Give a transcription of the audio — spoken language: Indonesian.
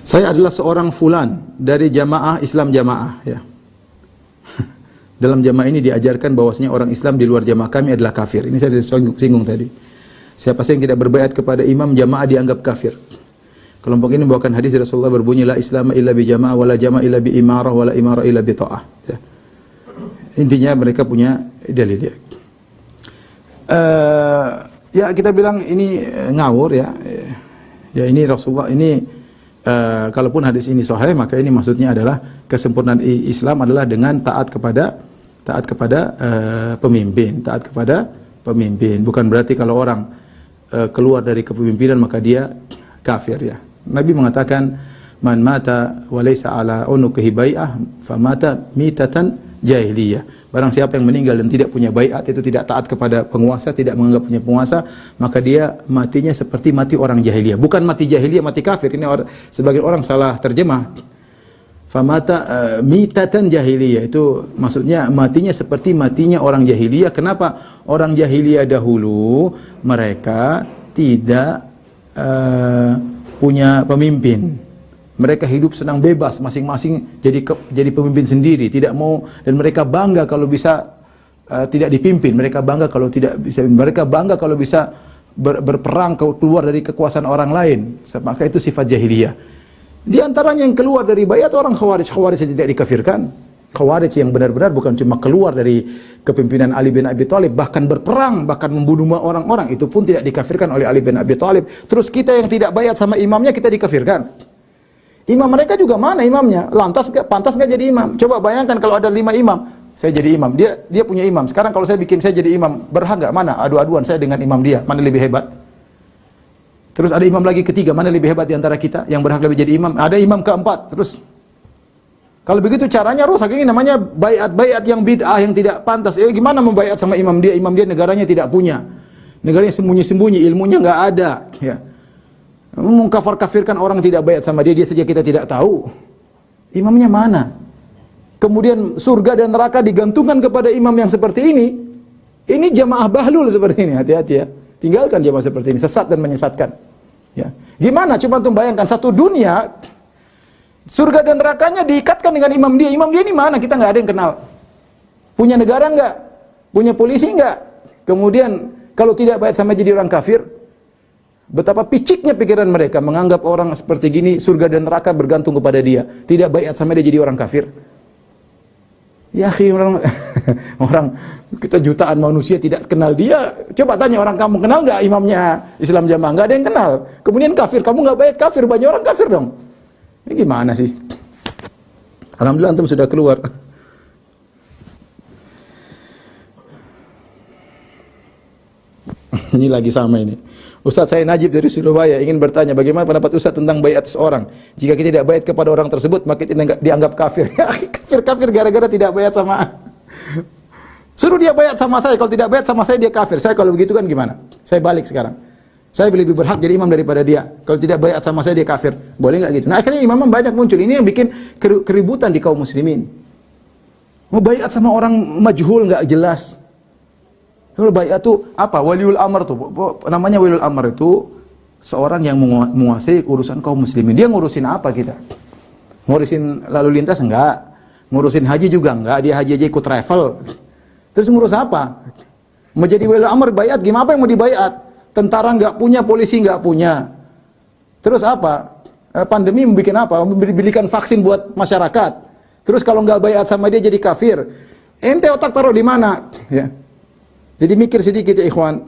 Saya adalah seorang fulan dari jamaah Islam jamaah, ya. Dalam jamaah ini diajarkan bahwasanya orang Islam di luar jamaah kami adalah kafir. Ini saya singgung tadi. Siapa saja yang tidak berbaiat kepada imam jamaah dianggap kafir. Kelompok ini membawakan hadis Rasulullah berbunyi la Islam illa bi jamaah wala jamaah illa bi imarah wala imarah illa bi ta'ah. Ya. Intinya mereka punya dalil, ya. Ya kita bilang ini ngawur, ya. Ya ini Rasulullah ini kalaupun hadis ini sahih, maka ini maksudnya adalah kesempurnaan Islam adalah dengan taat kepada pemimpin, taat kepada pemimpin. Bukan berarti kalau orang keluar dari kepemimpinan maka dia kafir, ya. Nabi mengatakan man mata wa laysa ala unuqihi bai'ah famata mitatan jahiliyah. Barang siapa yang meninggal dan tidak punya baiat, itu tidak taat kepada penguasa, tidak menganggap punya penguasa, maka dia matinya seperti mati orang jahiliyah. Bukan mati jahiliyah, mati kafir. Ini sebagian orang salah terjemah. Famata mitatan jahiliyah, itu maksudnya matinya seperti matinya orang jahiliyah. Kenapa? Orang jahiliyah dahulu mereka tidak punya pemimpin. Mereka hidup senang bebas, masing-masing jadi pemimpin sendiri, tidak mau, dan mereka bangga kalau bisa tidak dipimpin. Mereka bangga kalau tidak bisa. Mereka bangga kalau bisa berperang keluar dari kekuasaan orang lain. Maka itu sifat jahiliyah. Di antaranya yang keluar dari baiat orang Khawarij. Khawarij yang tidak dikafirkan. Khawarij yang benar-benar bukan cuma keluar dari kepimpinan Ali bin Abi Thalib, bahkan berperang, bahkan membunuh orang-orang, itu pun tidak dikafirkan oleh Ali bin Abi Thalib. Terus kita yang tidak baiat sama imamnya kita dikafirkan. Imam mereka juga mana imamnya? Pantas nggak jadi imam? Coba bayangkan kalau ada 5 imam, saya jadi imam, dia punya imam. Sekarang kalau saya jadi imam, berhak nggak? Mana? Adu-aduan saya dengan imam dia, mana lebih hebat? Terus ada imam lagi ketiga, mana lebih hebat di antara kita yang berhak lebih jadi imam? Ada imam keempat. Terus kalau begitu caranya rusak. Ini namanya baiat yang bid'ah, yang tidak pantas. Gimana membaiat sama imam dia? Imam dia negaranya tidak punya, negaranya sembunyi-sembunyi, ilmunya nggak ada, ya. Mengkafir-kafirkan orang tidak baiat sama dia saja kita tidak tahu. Imamnya mana? Kemudian surga dan neraka digantungkan kepada imam yang seperti ini. Ini jamaah bahlul seperti ini, hati-hati, ya. Tinggalkan jamaah seperti ini, sesat dan menyesatkan. Ya. Gimana? Coba untuk bayangkan satu dunia, surga dan nerakanya diikatkan dengan imam dia. Imam dia ini mana? Kita nggak ada yang kenal. Punya negara nggak? Punya polisi nggak? Kemudian kalau tidak baiat sama jadi orang kafir. Betapa piciknya pikiran mereka menganggap orang seperti gini surga dan neraka bergantung kepada dia. Tidak baiat sama dia jadi orang kafir. Ya akhi, orang kita jutaan manusia tidak kenal dia. Coba tanya orang, kamu kenal nggak imamnya Islam jamaah? Nggak ada yang kenal. Kemudian kafir, kamu nggak baiat kafir, banyak orang kafir dong. Ini gimana sih? Alhamdulillah antum sudah keluar. Ini lagi sama ini. Ustaz, saya Najib dari Surabaya ingin bertanya bagaimana pendapat Ustaz tentang baiat seseorang. Jika kita tidak baiat kepada orang tersebut maka kita dianggap kafir. Kafir gara-gara tidak baiat sama. Suruh dia baiat sama saya, kalau tidak baiat sama saya dia kafir. Saya kalau begitu kan gimana? Saya balik sekarang. Saya lebih berhak jadi imam daripada dia. Kalau tidak baiat sama saya dia kafir. Boleh nggak gitu? Nah akhirnya imam banyak muncul. Ini yang bikin keributan di kaum muslimin. Mau baiat sama orang majhul nggak jelas. Kalau baiat itu apa? Waliul amr tuh. Namanya waliul amr itu seorang yang menguasai urusan kaum muslimin. Dia ngurusin apa kita? Ngurusin lalu lintas enggak? Ngurusin haji juga enggak? Dia haji aja ikut travel. Terus ngurus apa? Mau jadi waliul amr baiat gimana? Apa yang mau dibaiat? Tentara enggak punya, polisi enggak punya. Terus apa? Pandemi membuat apa? Memberikan vaksin buat masyarakat. Terus kalau enggak baiat sama dia jadi kafir. Ente otak taruh di mana? Ya. Jadi mikir sedikit ya ikhwan.